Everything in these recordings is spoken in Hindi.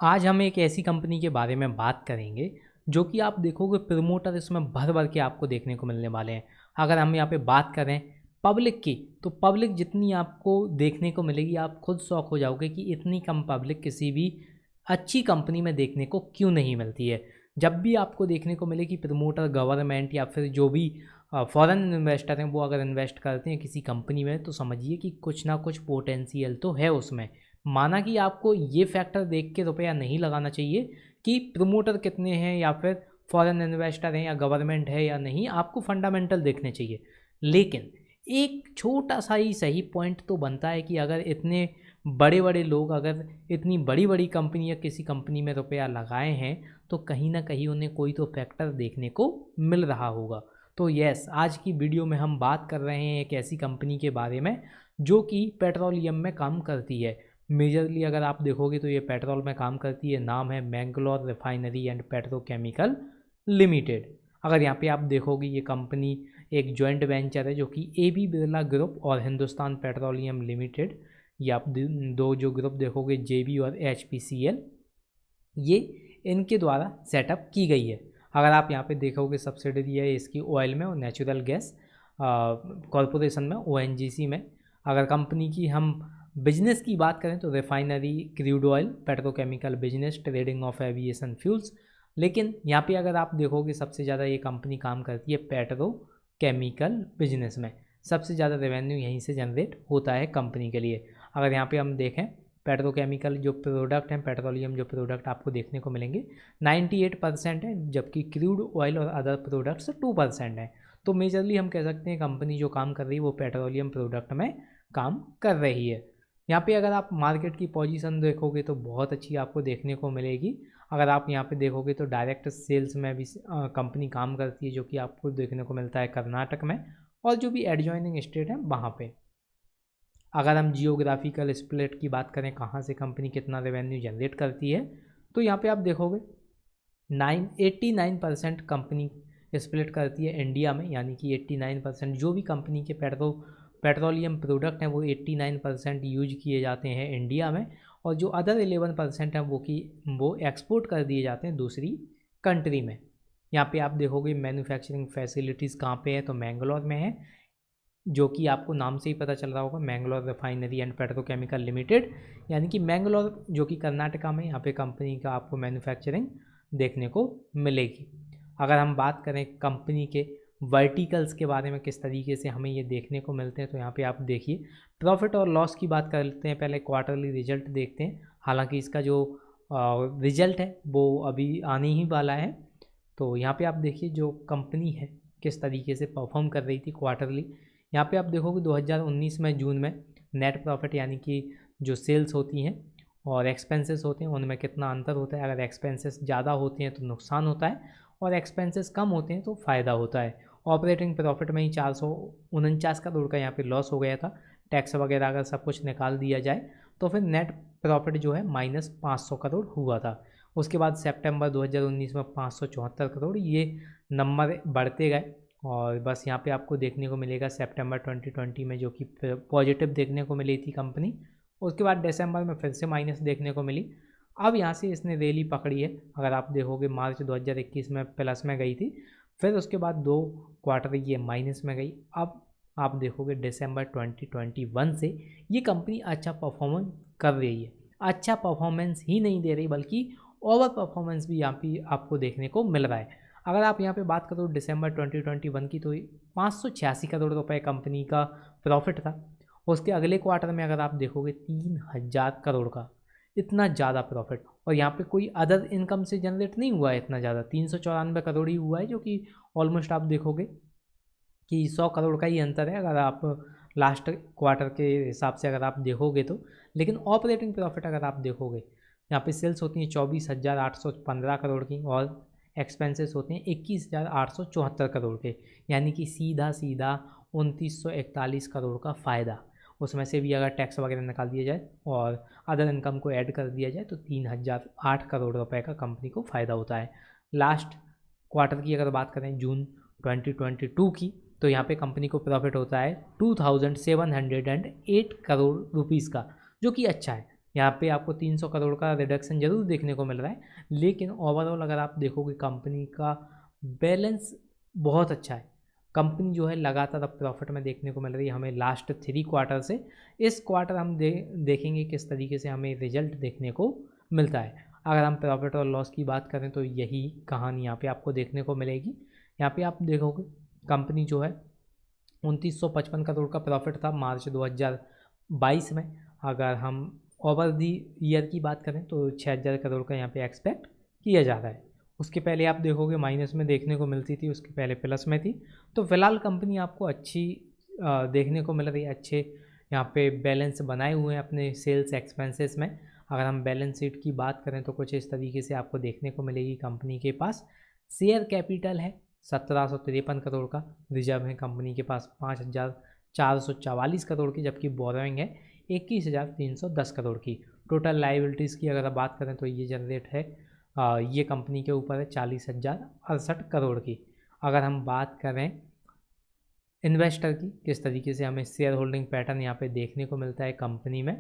आज हम एक ऐसी कंपनी के बारे में बात करेंगे जो कि आप देखोगे प्रमोटर इसमें भर भर के आपको देखने को मिलने वाले हैं। अगर हम यहाँ पे बात करें पब्लिक की, तो पब्लिक जितनी आपको देखने को मिलेगी आप खुद शॉक हो जाओगे कि इतनी कम पब्लिक किसी भी अच्छी कंपनी में देखने को क्यों नहीं मिलती है। जब भी आपको देखने को मिले कि प्रमोटर, गवर्नमेंट या फिर जो भी फॉरेन इन्वेस्टर हैं वो अगर इन्वेस्ट करते हैं किसी कंपनी में, तो समझिए कि कुछ ना कुछ पोटेंशियल तो है उसमें। माना कि आपको ये फैक्टर देख के रुपया नहीं लगाना चाहिए कि प्रमोटर कितने हैं या फिर फॉरेन इन्वेस्टर हैं या गवर्नमेंट है या नहीं, आपको फंडामेंटल देखने चाहिए। लेकिन एक छोटा सा ही सही पॉइंट तो बनता है कि अगर इतने बड़े बड़े लोग अगर इतनी बड़ी बड़ी कंपनी या किसी कंपनी में रुपया लगाए हैं, तो कहीं ना कहीं उन्हें कोई तो फैक्टर देखने को मिल रहा होगा। तो यस, आज की वीडियो में हम बात कर रहे हैं एक ऐसी कंपनी के बारे में जो कि पेट्रोलियम में काम करती है। मेजरली अगर आप देखोगे तो ये पेट्रोल में काम करती है। नाम है Mangalore refinery and petrochemical limited. अगर यहाँ पे आप देखोगे ये कंपनी एक जॉइंट वेंचर है जो कि एबी बिरला ग्रुप और हिंदुस्तान पेट्रोलियम लिमिटेड, ये आप दो जो ग्रुप देखोगे जेबी और एचपीसीएल, ये इनके द्वारा सेटअप की गई है। अगर आप यहाँ पे देखोगे सब्सिडरी है इसकी ऑयल में और नेचुरल गैस कॉरपोरेशन में, ओएनजीसी में। अगर कंपनी की हम बिजनेस की बात करें तो refinery, crude oil, petrochemical business, trading of aviation fuels. लेकिन यहाँ पे अगर आप देखोगे सबसे ज़्यादा ये कंपनी काम करती है पेट्रोकेमिकल बिजनेस में। सबसे ज़्यादा रेवेन्यू यहीं से जनरेट होता है कंपनी के लिए। अगर यहाँ पे हम देखें पेट्रोकेमिकल जो प्रोडक्ट हैं, पेट्रोलियम जो प्रोडक्ट आपको देखने को मिलेंगे 98% है, जबकि क्रूड ऑयल और अदर प्रोडक्ट्स 2% हैं। तो मेजरली हम कह सकते हैं कंपनी जो काम कर रही है वो पेट्रोलियम प्रोडक्ट में काम कर रही है। यहाँ पे अगर आप मार्केट की पोजीशन देखोगे तो बहुत अच्छी आपको देखने को मिलेगी। अगर आप यहाँ पे देखोगे तो डायरेक्ट सेल्स में भी कंपनी काम करती है, जो कि आपको देखने को मिलता है कर्नाटक में और जो भी एडजॉइनिंग स्टेट है वहाँ पे। अगर हम जियोग्राफिकल स्प्लिट की बात करें कहाँ से कंपनी कितना रेवेन्यू जनरेट करती है, तो यहाँ पे आप देखोगे 89% कंपनी स्प्लिट करती है इंडिया में। यानी कि 89% जो भी कंपनी के पेट्रोलियम प्रोडक्ट हैं वो 89% यूज किए जाते हैं इंडिया में, और जो अदर 11% हैं वो एक्सपोर्ट कर दिए जाते हैं दूसरी कंट्री में। यहाँ पे आप देखोगे मैन्युफैक्चरिंग फैसिलिटीज़ कहाँ पे है, तो मैंगलोर में है, जो कि आपको नाम से ही पता चल रहा होगा, Mangalore refinery and petrochemical limited. यानी कि मैंगलोर जो कि कर्नाटका में, यहाँ पे कंपनी का आपको मैन्युफैक्चरिंग देखने को मिलेगी। अगर हम बात करें कंपनी के वर्टिकल्स के बारे में किस तरीके से हमें ये देखने को मिलते हैं, तो यहाँ पे आप देखिए प्रॉफिट और लॉस की बात कर लेते हैं। पहले क्वार्टरली रिजल्ट देखते हैं। हालांकि इसका जो रिजल्ट है वो अभी आने ही वाला है। तो यहाँ पे आप देखिए जो कंपनी है किस तरीके से परफॉर्म कर रही थी क्वार्टरली। यहाँ पे आप देखोगे 2019 में जून में नेट प्रॉफिट यानी कि जो सेल्स होती हैं और एक्सपेंसेस होते हैं उनमें कितना अंतर होता है। अगर एक्सपेंसेस ज़्यादा होते हैं तो नुकसान होता है और एक्सपेंसेस कम होते हैं तो फ़ायदा होता है। ऑपरेटिंग प्रॉफिट में ही 449 करोड़ का यहाँ पे लॉस हो गया था। टैक्स वगैरह अगर सब कुछ निकाल दिया जाए तो फिर नेट प्रॉफिट जो है -500 करोड़ हुआ था। उसके बाद सितंबर 2019 में 574 करोड़, ये नंबर बढ़ते गए और बस यहाँ पे आपको देखने को मिलेगा सितंबर 2020 में जो कि पॉजिटिव देखने को मिली थी कंपनी। उसके बाद दिसंबर में फिर से माइनस देखने को मिली। अब यहाँ से इसने रैली पकड़ी है। अगर आप देखोगे मार्च 2021 में प्लस में गई थी, फिर उसके बाद 2 क्वार्टर ये माइनस में गई। अब आप देखोगे दिसंबर 2021 से ये कंपनी अच्छा परफॉर्मेंस कर रही है। अच्छा परफॉर्मेंस ही नहीं दे रही बल्कि ओवर परफॉर्मेंस भी यहाँ पे आपको देखने को मिल रहा है। अगर आप यहाँ पे बात करो दिसंबर 2021 की, तो 586 करोड़ रुपए कंपनी का प्रॉफिट था। उसके अगले क्वार्टर में अगर आप देखोगे 3000 करोड़ का, इतना ज़्यादा प्रॉफिट। और यहाँ पे कोई अदर इनकम से जनरेट नहीं हुआ है इतना ज़्यादा, 394 करोड़ ही हुआ है, जो कि ऑलमोस्ट आप देखोगे कि 100 करोड़ का ही अंतर है अगर आप लास्ट क्वार्टर के हिसाब से अगर आप देखोगे तो। लेकिन ऑपरेटिंग प्रॉफिट अगर आप देखोगे, यहाँ पे सेल्स होती हैं 24,815 करोड़ की और एक्सपेंसेस होते हैं 21,874 करोड़ के। यानी कि सीधा सीधा 2941 करोड़ का फ़ायदा। उसमें से भी अगर टैक्स वगैरह निकाल दिया जाए और अदर इनकम को ऐड कर दिया जाए तो 3008 करोड़ रुपए का कंपनी को फ़ायदा होता है। लास्ट क्वार्टर की अगर बात करें जून 2022 की, तो यहाँ पे कंपनी को प्रॉफिट होता है 2708 करोड़ रुपीज़ का, जो कि अच्छा है। यहाँ पे आपको 300 करोड़ का रिडक्शन जरूर देखने को मिल रहा है, लेकिन ओवरऑल अगर आप देखोगे कंपनी का बैलेंस बहुत अच्छा है। कंपनी जो है लगातार अब प्रॉफिट में देखने को मिल रही है हमें लास्ट 3 क्वार्टर से। इस क्वार्टर हम देखेंगे किस तरीके से हमें रिजल्ट देखने को मिलता है। अगर हम प्रॉफिट और लॉस की बात करें तो यही कहानी यहाँ पे आपको देखने को मिलेगी। यहाँ पे आप देखोगे कंपनी जो है 2955 करोड़ का प्रॉफिट था मार्च 2022 में। अगर हम ओवर दी ईयर की बात करें तो 6000 करोड़ का यहाँ पे एक्सपेक्ट किया जा रहा है। उसके पहले आप देखोगे माइनस में देखने को मिलती थी, उसके पहले प्लस में थी। तो फिलहाल कंपनी आपको अच्छी देखने को मिल रही है, अच्छे यहाँ पे बैलेंस बनाए हुए हैं अपने सेल्स एक्सपेंसेस में। अगर हम बैलेंस शीट की बात करें तो कुछ इस तरीके से आपको देखने को मिलेगी। कंपनी के पास शेयर कैपिटल है 1753 करोड़ का, रिजर्व है कंपनी के पास 5444 करोड़ की, जबकि बोरोइंग है 21,310 करोड़ की। टोटल लाइबिलिटीज़ की अगर बात करें तो ये जनरेट है ये कंपनी के ऊपर है 40,068 करोड़ की। अगर हम बात करें इन्वेस्टर की, किस तरीके से हमें शेयर होल्डिंग पैटर्न यहाँ पे देखने को मिलता है कंपनी में,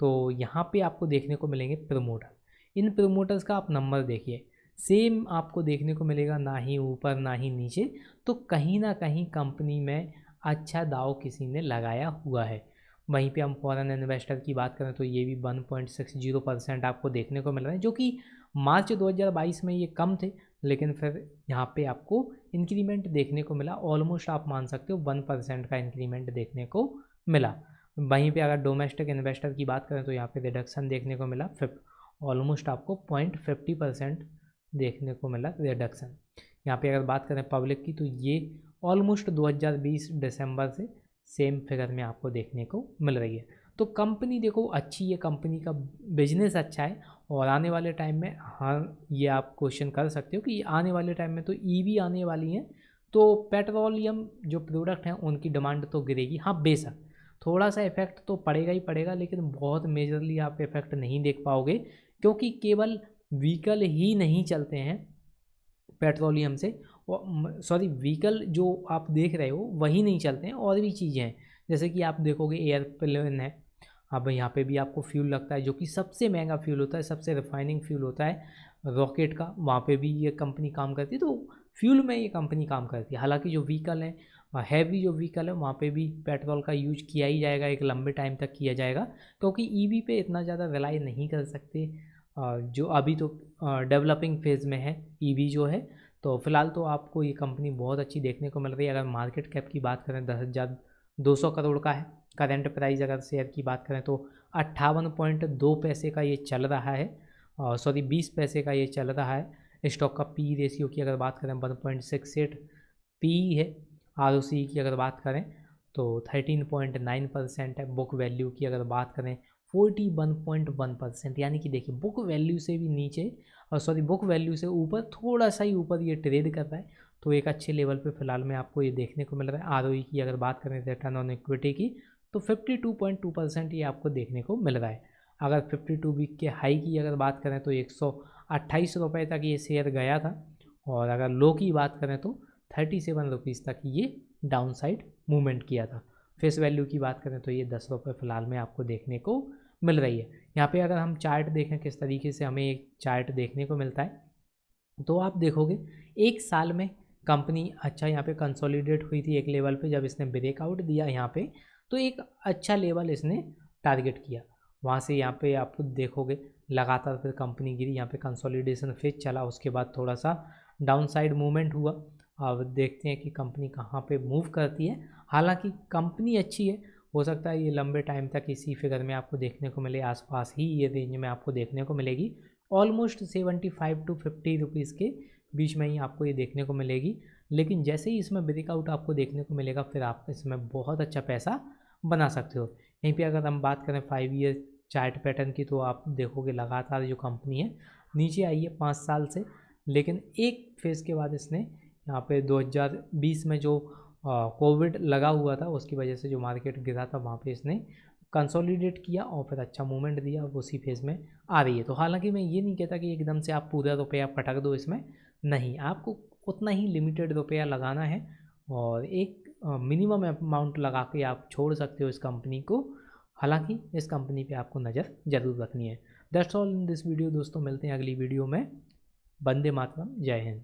तो यहाँ पे आपको देखने को मिलेंगे प्रमोटर। इन प्रमोटर्स का आप नंबर देखिए, सेम आपको देखने को मिलेगा, ना ही ऊपर ना ही नीचे। तो कहीं ना कहीं कंपनी में अच्छा दाव किसी ने लगाया हुआ है। वहीं पे हम फॉरेन इन्वेस्टर की बात करें तो ये भी 1.60% आपको देखने को मिल रहा है, जो कि मार्च 2022 में ये कम थे, लेकिन फिर यहाँ पे आपको इंक्रीमेंट देखने को मिला। ऑलमोस्ट आप मान सकते हो 1% का इंक्रीमेंट देखने को मिला। वहीं पे अगर डोमेस्टिक इन्वेस्टर की बात करें तो यहाँ पे रिडक्शन देखने को मिला, ऑलमोस्ट आपको 0.50% देखने को मिला रिडक्शन। यहाँ पे अगर बात करें पब्लिक की तो ये ऑलमोस्ट 2020 दिसंबर से सेम फिगर में आपको देखने को मिल रही है। तो कंपनी देखो अच्छी है, कंपनी का बिजनेस अच्छा है, और आने वाले टाइम में, हाँ ये आप क्वेश्चन कर सकते हो कि आने वाले टाइम में तो ईवी आने वाली हैं, तो पेट्रोलियम जो प्रोडक्ट हैं उनकी डिमांड तो गिरेगी। हाँ बेशक थोड़ा सा इफेक्ट तो पड़ेगा ही पड़ेगा, लेकिन बहुत मेजरली आप इफेक्ट नहीं देख पाओगे, क्योंकि केवल व्हीकल ही नहीं चलते हैं पेट्रोलियम से, सॉरी व्हीकल जो आप देख रहे हो वही नहीं चलते हैं, और भी चीज़ें हैं। जैसे कि आप देखोगे एयरप्लेन है, अब यहाँ पे भी आपको फ्यूल लगता है, जो कि सबसे महंगा फ्यूल होता है, सबसे रिफाइनिंग फ्यूल होता है रॉकेट का, वहाँ पे भी ये कंपनी काम करती है। तो फ्यूल में ये कंपनी काम करती है। हालांकि जो व्हीकल है, हैवी जो व्हीकल है, वहाँ पे भी पेट्रोल का यूज किया ही जाएगा, एक लंबे टाइम तक किया जाएगा, क्योंकि ईवी पे इतना ज़्यादा रिलाई नहीं कर सकते, जो अभी तो डेवलपिंग फेज़ में है ईवी जो है। तो फिलहाल तो आपको ये कंपनी बहुत अच्छी देखने को मिल रही है। अगर मार्केट कैप की बात करें 10,200 करोड़ का है, करंट प्राइस अगर शेयर की बात करें तो 58.2 पैसे का ये चल रहा है, सॉरी 20 पैसे का ये चल रहा है। स्टॉक का पी रेशियो की अगर बात करें 1.68 पी है। आर की अगर बात करें तो 13.9% है। बुक वैल्यू की अगर बात करें 41.1%, यानी कि देखिए बुक वैल्यू से भी नीचे, और सॉरी बुक वैल्यू से ऊपर, थोड़ा सा ही ऊपर ये ट्रेड कर रहा है। तो एक अच्छे लेवल पे फिलहाल में आपको ये देखने को मिल रहा है। आरओई की अगर बात करें रिटर्न ऑन इक्विटी की तो 52.2% ये आपको देखने को मिल रहा है। अगर 52 वीक के हाई की अगर बात करें तो 128 रुपये तक ये शेयर गया था, और अगर लो की बात करें तो 37 रुपीज़ तक ये डाउन साइड मूवमेंट किया था। फेस वैल्यू की बात करें तो ये 10 रुपये फिलहाल में आपको देखने को मिल रही है। यहाँ पे अगर हम चार्ट देखें किस तरीके से हमें एक चार्ट देखने को मिलता है, तो आप देखोगे एक साल में कंपनी अच्छा यहाँ पे कंसोलिडेट हुई थी एक लेवल पे, जब इसने ब्रेकआउट दिया यहाँ पे तो एक अच्छा लेवल इसने टारगेट किया। वहाँ से यहाँ पे आप देखोगे लगातार फिर कंपनी गिरी, यहाँ पे कंसोलिडेशन फेज चला, उसके बाद थोड़ा सा डाउन साइड मूवमेंट हुआ। अब देखते हैं कि कंपनी कहाँ पे मूव करती है। हालांकि कंपनी अच्छी है, हो सकता है ये लंबे टाइम तक इसी फिगर में आपको देखने को मिले, आसपास ही ये रेंज में आपको देखने को मिलेगी। ऑलमोस्ट 75 टू 50 रुपीज़ के बीच में ही आपको ये देखने को मिलेगी। लेकिन जैसे ही इसमें ब्रेकआउट आपको देखने को मिलेगा, फिर आप इसमें बहुत अच्छा पैसा बना सकते हो। यहीं पे अगर हम बात करें 5 ईयर चार्ट पैटर्न की, तो आप देखोगे लगातार जो कंपनी है नीचे आई है 5 साल से, लेकिन एक फेज़ के बाद इसने यहाँ पे 2020 में जो कोविड लगा हुआ था उसकी वजह से जो मार्केट गिरा था, वहाँ पे इसने कंसोलिडेट किया और फिर अच्छा मूवमेंट दिया, अब उसी फेज़ में आ रही है। तो हालांकि मैं ये नहीं कहता कि एकदम से आप पूरा रुपया पटक दो इसमें, नहीं, आपको उतना ही लिमिटेड रुपया लगाना है, और एक मिनिमम अमाउंट लगा के आप छोड़ सकते हो इस कंपनी को। हालांकि इस कंपनी पे आपको नज़र ज़रूर रखनी है। That's all in this video दोस्तों, मिलते हैं अगली वीडियो में। वंदे मातरम, जय हिंद।